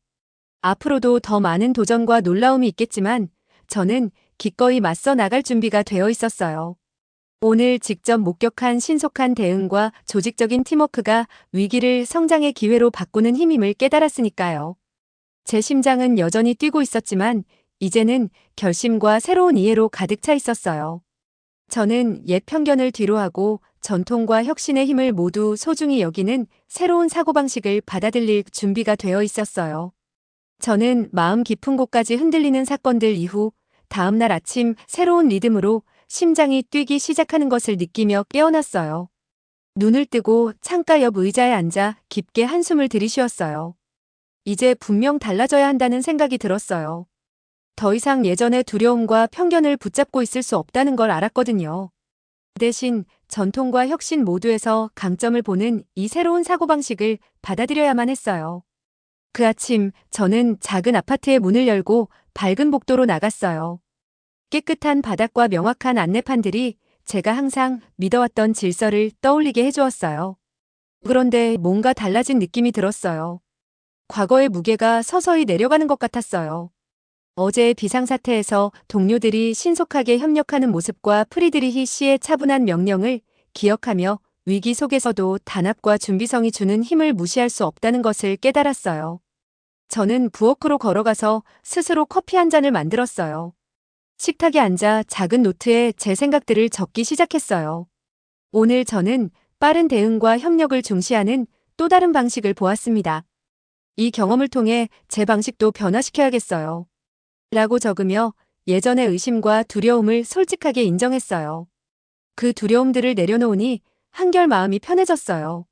앞으로도 더 많은 도전과 놀라움이 있겠지만 저는 기꺼이 맞서 나갈 준비가 되어 있었어요. 오늘 직접 목격한 신속한 대응과 조직적인 팀워크가 위기를 성장의 기회로 바꾸는 힘임을 깨달았으니까요. 제 심장은 여전히 뛰고 있었지만 이제는 결심과 새로운 이해로 가득 차 있었어요. 저는 옛 편견을 뒤로하고 전통과 혁신의 힘을 모두 소중히 여기는 새로운 사고방식을 받아들일 준비가 되어 있었어요. 저는 마음 깊은 곳까지 흔들리는 사건들 이후 다음날 아침 새로운 리듬으로 심장이 뛰기 시작하는 것을 느끼며 깨어났어요. 눈을 뜨고 창가 옆 의자에 앉아 깊게 한숨을 들이쉬었어요. 이제 분명 달라져야 한다는 생각이 들었어요. 더 이상 예전의 두려움과 편견을 붙잡고 있을 수 없다는 걸 알았거든요. 대신 전통과 혁신 모두에서 강점을 보는 이 새로운 사고방식을 받아들여야만 했어요. 그 아침 저는 작은 아파트의 문을 열고 밝은 복도로 나갔어요. 깨끗한 바닥과 명확한 안내판들이 제가 항상 믿어왔던 질서를 떠올리게 해주었어요. 그런데 뭔가 달라진 느낌이 들었어요. 과거의 무게가 서서히 내려가는 것 같았어요. 어제의 비상사태에서 동료들이 신속하게 협력하는 모습과 프리드리히 씨의 차분한 명령을 기억하며 위기 속에서도 단합과 준비성이 주는 힘을 무시할 수 없다는 것을 깨달았어요. 저는 부엌으로 걸어가서 스스로 커피 한 잔을 만들었어요. 식탁에 앉아 작은 노트에 제 생각들을 적기 시작했어요. 오늘 저는 빠른 대응과 협력을 중시하는 또 다른 방식을 보았습니다. 이 경험을 통해 제 방식도 변화시켜야겠어요. 라고 적으며 예전의 의심과 두려움을 솔직하게 인정했어요. 그 두려움들을 내려놓으니 한결 마음이 편해졌어요.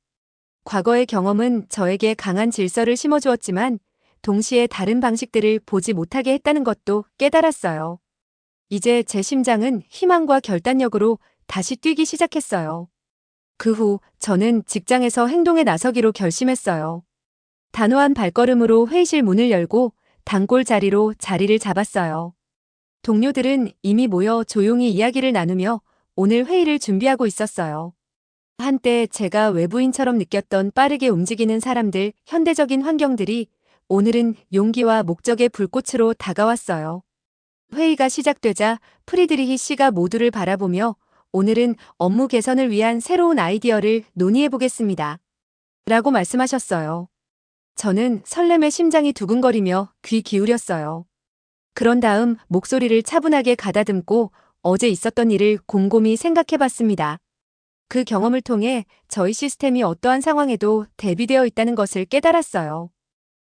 과거의 경험은 저에게 강한 질서를 심어주었지만 동시에 다른 방식들을 보지 못하게 했다는 것도 깨달았어요. 이제 제 심장은 희망과 결단력으로 다시 뛰기 시작했어요. 그 후 저는 직장에서 행동에 나서기로 결심했어요. 단호한 발걸음으로 회의실 문을 열고 단골 자리로 자리를 잡았어요. 동료들은 이미 모여 조용히 이야기를 나누며 오늘 회의를 준비하고 있었어요. 한때 제가 외부인처럼 느꼈던 빠르게 움직이는 사람들, 현대적인 환경들이 오늘은 용기와 목적의 불꽃으로 다가왔어요. 회의가 시작되자 프리드리히 씨가 모두를 바라보며 오늘은 업무 개선을 위한 새로운 아이디어를 논의해 보겠습니다. 라고 말씀하셨어요. 저는 설렘에 심장이 두근거리며 귀 기울였어요. 그런 다음 목소리를 차분하게 가다듬고 어제 있었던 일을 곰곰이 생각해 봤습니다. 그 경험을 통해 저희 시스템이 어떠한 상황에도 대비되어 있다는 것을 깨달았어요.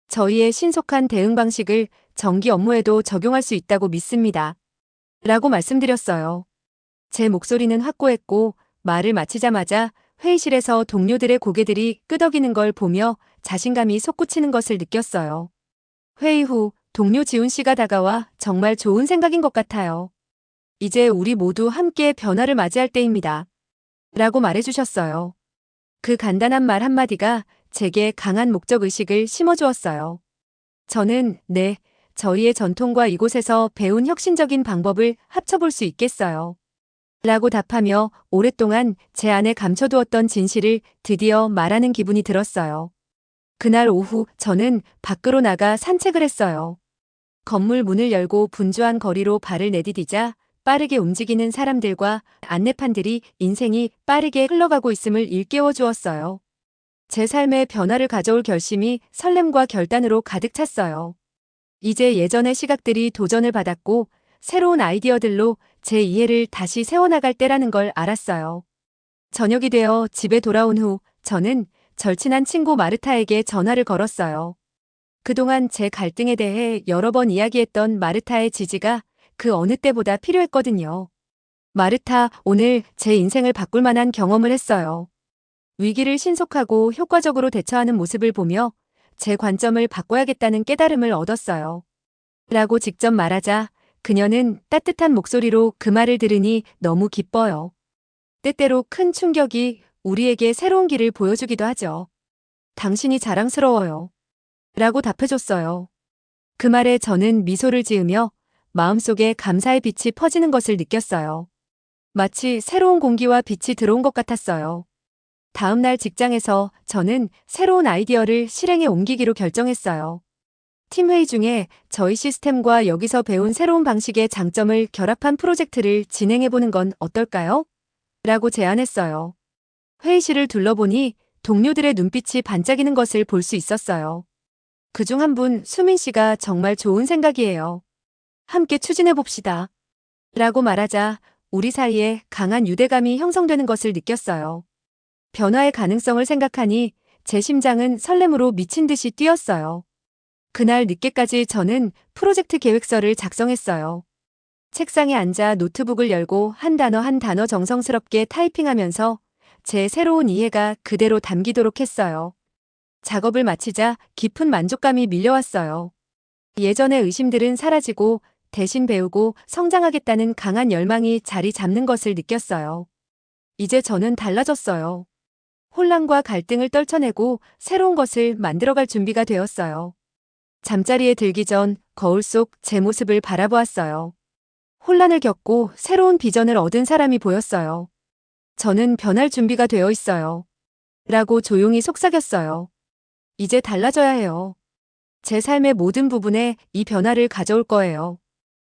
저희의 신속한 대응 방식을 정기 업무에도 적용할 수 있다고 믿습니다. 라고 말씀드렸어요. 제 목소리는 확고했고 말을 마치자마자 회의실에서 동료들의 고개들이 끄덕이는 걸 보며 자신감이 솟구치는 것을 느꼈어요. 회의 후 동료 지훈 씨가 다가와 정말 좋은 생각인 것 같아요. 이제 우리 모두 함께 변화를 맞이할 때입니다. 라고 말해주셨어요. 그 간단한 말 한마디가 제게 강한 목적의식을 심어주었어요. 저는 저희의 전통과 이곳에서 배운 혁신적인 방법을 합쳐볼 수 있겠어요. 라고 답하며 오랫동안 제 안에 감춰두었던 진실을 드디어 말하는 기분이 들었어요. 그날 오후 저는 밖으로 나가 산책을 했어요. 건물 문을 열고 분주한 거리로 발을 내디디자 빠르게 움직이는 사람들과 안내판들이 인생이 빠르게 흘러가고 있음을 일깨워 주었어요. 제 삶에 변화를 가져올 결심이 설렘과 결단으로 가득 찼어요. 이제 예전의 시각들이 도전을 받았고 새로운 아이디어들로 제 이해를 다시 세워나갈 때라는 걸 알았어요. 저녁이 되어 집에 돌아온 후 저는 절친한 친구 마르타에게 전화를 걸었어요. 그동안 제 갈등에 대해 여러 번 이야기했던 마르타의 지지가 그 어느 때보다 필요했거든요. 마르타, 오늘 제 인생을 바꿀 만한 경험을 했어요. 위기를 신속하고 효과적으로 대처하는 모습을 보며 제 관점을 바꿔야겠다는 깨달음을 얻었어요. 라고 직접 말하자 그녀는 따뜻한 목소리로 그 말을 들으니 너무 기뻐요. 때때로 큰 충격이 우리에게 새로운 길을 보여주기도 하죠. 당신이 자랑스러워요. 라고 답해줬어요. 그 말에 저는 미소를 지으며 마음속에 감사의 빛이 퍼지는 것을 느꼈어요. 마치 새로운 공기와 빛이 들어온 것 같았어요. 다음 날 직장에서 저는 새로운 아이디어를 실행에 옮기기로 결정했어요. 팀회의 중에 저희 시스템과 여기서 배운 새로운 방식의 장점을 결합한 프로젝트를 진행해보는 건 어떨까요? 라고 제안했어요. 회의실을 둘러보니 동료들의 눈빛이 반짝이는 것을 볼 수 있었어요. 그중 한 분, 수민 씨가 정말 좋은 생각이에요. 함께 추진해봅시다. 라고 말하자 우리 사이에 강한 유대감이 형성되는 것을 느꼈어요. 변화의 가능성을 생각하니 제 심장은 설렘으로 미친 듯이 뛰었어요. 그날 늦게까지 저는 프로젝트 계획서를 작성했어요. 책상에 앉아 노트북을 열고 한 단어 한 단어 정성스럽게 타이핑하면서 제 새로운 이해가 그대로 담기도록 했어요. 작업을 마치자 깊은 만족감이 밀려왔어요. 예전의 의심들은 사라지고 대신 배우고 성장하겠다는 강한 열망이 자리 잡는 것을 느꼈어요. 이제 저는 달라졌어요. 혼란과 갈등을 떨쳐내고 새로운 것을 만들어갈 준비가 되었어요. 잠자리에 들기 전 거울 속 제 모습을 바라보았어요. 혼란을 겪고 새로운 비전을 얻은 사람이 보였어요. 저는 변할 준비가 되어 있어요. 라고 조용히 속삭였어요. 이제 달라져야 해요. 제 삶의 모든 부분에 이 변화를 가져올 거예요.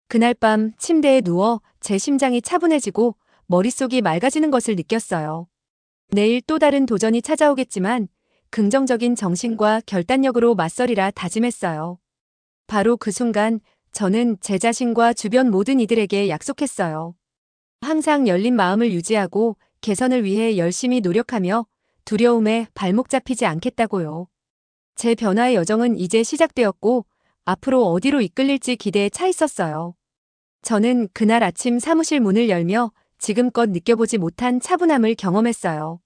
그날 밤 침대에 누워 제 심장이 차분해지고 머릿속이 맑아지는 것을 느꼈어요. 내일 또 다른 도전이 찾아오겠지만 긍정적인 정신과 결단력으로 맞서리라 다짐했어요. 바로 그 순간 저는 제 자신과 주변 모든 이들에게 약속했어요. 항상 열린 마음을 유지하고 개선을 위해 열심히 노력하며 두려움에 발목 잡히지 않겠다고요. 제 변화의 여정은 이제 시작되었고 앞으로 어디로 이끌릴지 기대에 차 있었어요. 저는 그날 아침 사무실 문을 열며 지금껏 느껴보지 못한 차분함을 경험했어요.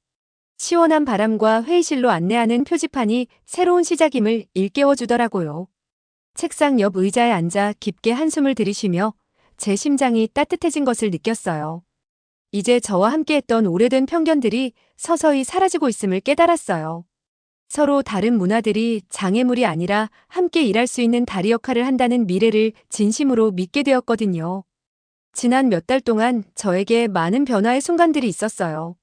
시원한 바람과 회의실로 안내하는 표지판이 새로운 시작임을 일깨워주더라고요. 책상 옆 의자에 앉아 깊게 한숨을 들이쉬며 제 심장이 따뜻해진 것을 느꼈어요. 이제 저와 함께했던 오래된 편견들이 서서히 사라지고 있음을 깨달았어요. 서로 다른 문화들이 장애물이 아니라 함께 일할 수 있는 다리 역할을 한다는 미래를 진심으로 믿게 되었거든요. 지난 몇 달 동안 저에게 많은 변화의 순간들이 있었어요.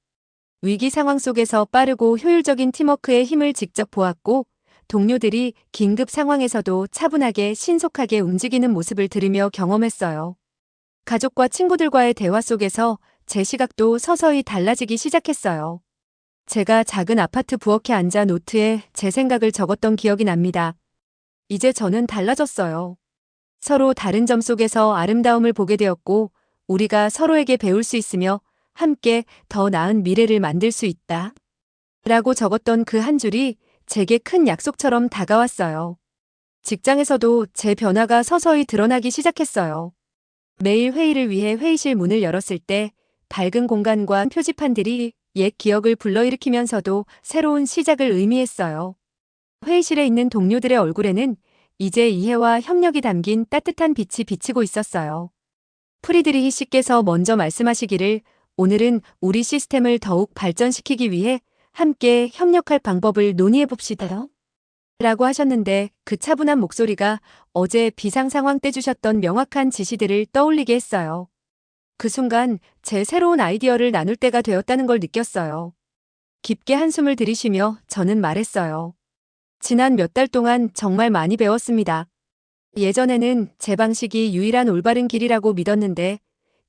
위기 상황 속에서 빠르고 효율적인 팀워크의 힘을 직접 보았고, 동료들이 긴급 상황에서도 차분하게 신속하게 움직이는 모습을 들으며 경험했어요. 가족과 친구들과의 대화 속에서 제 시각도 서서히 달라지기 시작했어요. 제가 작은 아파트 부엌에 앉아 노트에 제 생각을 적었던 기억이 납니다. 이제 저는 달라졌어요. 서로 다른 점 속에서 아름다움을 보게 되었고, 우리가 서로에게 배울 수 있으며 함께 더 나은 미래를 만들 수 있다. 라고 적었던 그 한 줄이 제게 큰 약속처럼 다가왔어요. 직장에서도 제 변화가 서서히 드러나기 시작했어요. 매일 회의를 위해 회의실 문을 열었을 때 밝은 공간과 표지판들이 옛 기억을 불러일으키면서도 새로운 시작을 의미했어요. 회의실에 있는 동료들의 얼굴에는 이제 이해와 협력이 담긴 따뜻한 빛이 비치고 있었어요. 프리드리히 씨께서 먼저 말씀하시기를 오늘은 우리 시스템을 더욱 발전시키기 위해 함께 협력할 방법을 논의해 봅시다. 라고 하셨는데 그 차분한 목소리가 어제 비상 상황 때 주셨던 명확한 지시들을 떠올리게 했어요. 그 순간 제 새로운 아이디어를 나눌 때가 되었다는 걸 느꼈어요. 깊게 한숨을 들이쉬며 저는 말했어요. 지난 몇 달 동안 정말 많이 배웠습니다. 예전에는 제 방식이 유일한 올바른 길이라고 믿었는데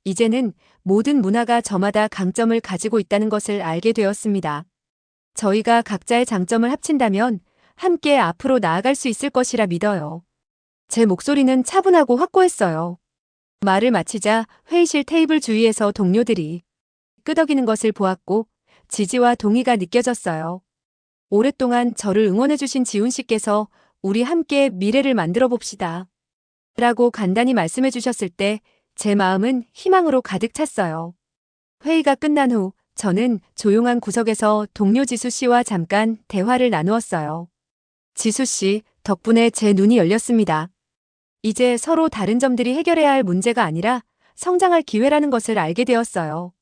이제는 모든 문화가 저마다 강점을 가지고 있다는 것을 알게 되었습니다. 저희가 각자의 장점을 합친다면 함께 앞으로 나아갈 수 있을 것이라 믿어요. 제 목소리는 차분하고 확고했어요. 말을 마치자 회의실 테이블 주위에서 동료들이 끄덕이는 것을 보았고 지지와 동의가 느껴졌어요. 오랫동안 저를 응원해주신 지훈 씨께서 우리 함께 미래를 만들어 봅시다. 라고 간단히 말씀해 주셨을 때 제 마음은 희망으로 가득 찼어요. 회의가 끝난 후 저는 조용한 구석에서 동료 지수 씨와 잠깐 대화를 나누었어요. 지수 씨, 덕분에 제 눈이 열렸습니다. 이제 서로 다른 점들이 해결해야 할 문제가 아니라 성장할 기회라는 것을 알게 되었어요.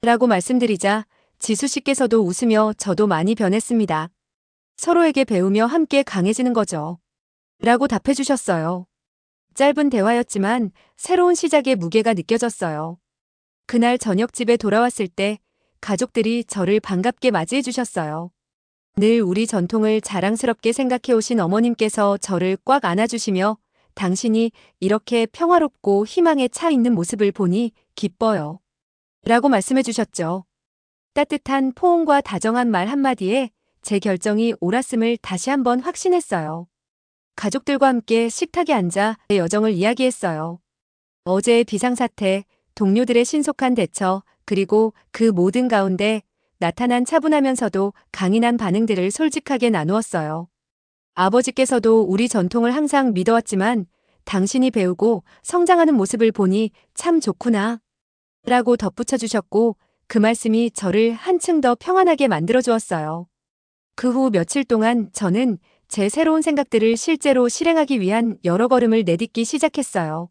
라고 말씀드리자 지수 씨께서도 웃으며 저도 많이 변했습니다. 서로에게 배우며 함께 강해지는 거죠. 라고 답해 주셨어요. 짧은 대화였지만 새로운 시작의 무게가 느껴졌어요. 그날 저녁 집에 돌아왔을 때 가족들이 저를 반갑게 맞이해 주셨어요. 늘 우리 전통을 자랑스럽게 생각해 오신 어머님께서 저를 꽉 안아주시며 당신이 이렇게 평화롭고 희망에 차 있는 모습을 보니 기뻐요. 라고 말씀해 주셨죠. 따뜻한 포옹과 다정한 말 한마디에 제 결정이 옳았음을 다시 한번 확신했어요. 가족들과 함께 식탁에 앉아 제 여정을 이야기했어요. 어제의 비상사태, 동료들의 신속한 대처, 그리고 그 모든 가운데 나타난 차분하면서도 강인한 반응들을 솔직하게 나누었어요. 아버지께서도 우리 전통을 항상 믿어왔지만 당신이 배우고 성장하는 모습을 보니 참 좋구나. 라고 덧붙여 주셨고 그 말씀이 저를 한층 더 평안하게 만들어 주었어요. 그 후 며칠 동안 저는 제 새로운 생각들을 실제로 실행하기 위한 여러 걸음을 내딛기 시작했어요.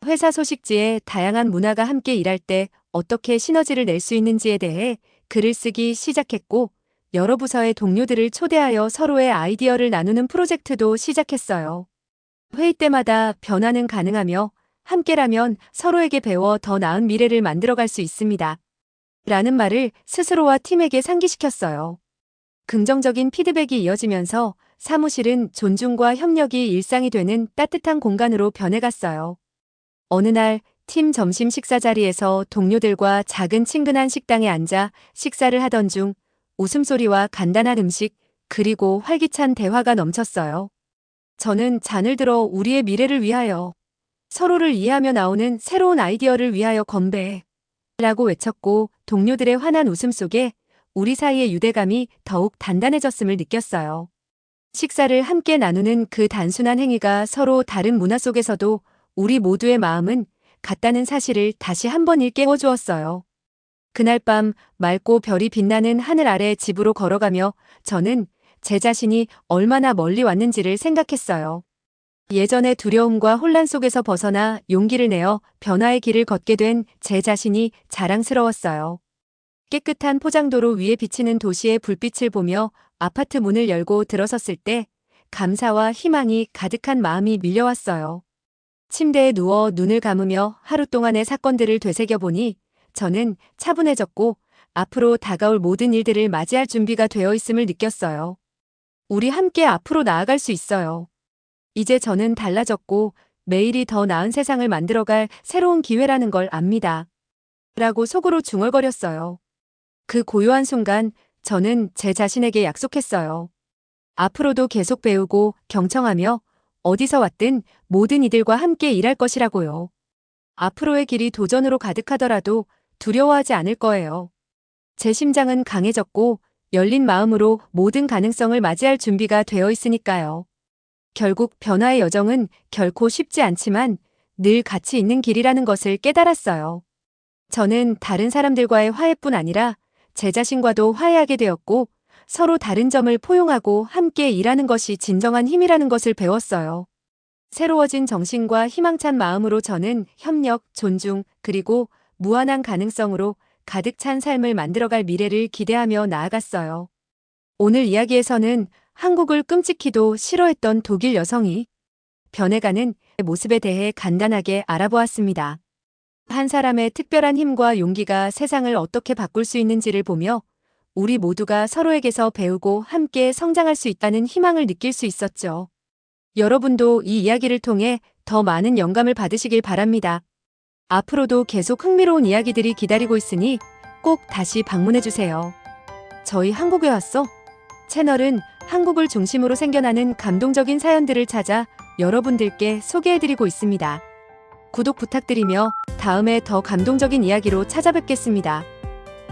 회사 소식지에 다양한 문화가 함께 일할 때 어떻게 시너지를 낼 수 있는지에 대해 글을 쓰기 시작했고 여러 부서의 동료들을 초대하여 서로의 아이디어를 나누는 프로젝트도 시작했어요. 회의 때마다 변화는 가능하며 함께라면 서로에게 배워 더 나은 미래를 만들어갈 수 있습니다. 라는 말을 스스로와 팀에게 상기시켰어요. 긍정적인 피드백이 이어지면서 사무실은 존중과 협력이 일상이 되는 따뜻한 공간으로 변해갔어요. 어느 날 팀 점심 식사 자리에서 동료들과 작은 친근한 식당에 앉아 식사를 하던 중 웃음소리와 간단한 음식 그리고 활기찬 대화가 넘쳤어요. 저는 잔을 들어 우리의 미래를 위하여 서로를 이해하며 나오는 새로운 아이디어를 위하여 건배 라고 외쳤고 동료들의 환한 웃음 속에 우리 사이의 유대감이 더욱 단단해졌음을 느꼈어요. 식사를 함께 나누는 그 단순한 행위가 서로 다른 문화 속에서도 우리 모두의 마음은 같다는 사실을 다시 한 번 일깨워주었어요. 그날 밤 맑고 별이 빛나는 하늘 아래 집으로 걸어가며 저는 제 자신이 얼마나 멀리 왔는지를 생각했어요. 예전의 두려움과 혼란 속에서 벗어나 용기를 내어 변화의 길을 걷게 된 제 자신이 자랑스러웠어요. 깨끗한 포장도로 위에 비치는 도시의 불빛을 보며 아파트 문을 열고 들어섰을 때 감사와 희망이 가득한 마음이 밀려왔어요. 침대에 누워 눈을 감으며 하루 동안의 사건들을 되새겨보니 저는 차분해졌고 앞으로 다가올 모든 일들을 맞이할 준비가 되어 있음을 느꼈어요. 우리 함께 앞으로 나아갈 수 있어요. 이제 저는 달라졌고 매일이 더 나은 세상을 만들어갈 새로운 기회라는 걸 압니다. 라고 속으로 중얼거렸어요. 그 고요한 순간 저는 제 자신에게 약속했어요. 앞으로도 계속 배우고 경청하며 어디서 왔든 모든 이들과 함께 일할 것이라고요. 앞으로의 길이 도전으로 가득하더라도 두려워하지 않을 거예요. 제 심장은 강해졌고 열린 마음으로 모든 가능성을 맞이할 준비가 되어 있으니까요. 결국 변화의 여정은 결코 쉽지 않지만 늘 가치 있는 길이라는 것을 깨달았어요. 저는 다른 사람들과의 화해뿐 아니라 제 자신과도 화해하게 되었고 서로 다른 점을 포용하고 함께 일하는 것이 진정한 힘이라는 것을 배웠어요. 새로워진 정신과 희망찬 마음으로 저는 협력, 존중, 그리고 무한한 가능성으로 가득 찬 삶을 만들어갈 미래를 기대하며 나아갔어요. 오늘 이야기에서는 한국을 끔찍히도 싫어했던 독일 여성이 변해가는 모습에 대해 간단하게 알아보았습니다. 한 사람의 특별한 힘과 용기가 세상을 어떻게 바꿀 수 있는지를 보며 우리 모두가 서로에게서 배우고 함께 성장할 수 있다는 희망을 느낄 수 있었죠. 여러분도 이 이야기를 통해 더 많은 영감을 받으시길 바랍니다. 앞으로도 계속 흥미로운 이야기들이 기다리고 있으니 꼭 다시 방문해주세요. 저희 한국에 왔어? 채널은 한국을 중심으로 생겨나는 감동적인 사연들을 찾아 여러분들께 소개해드리고 있습니다. 구독 부탁드리며 다음에 더 감동적인 이야기로 찾아뵙겠습니다.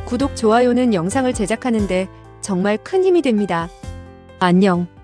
구독, 좋아요는 영상을 제작하는데 정말 큰 힘이 됩니다. 안녕.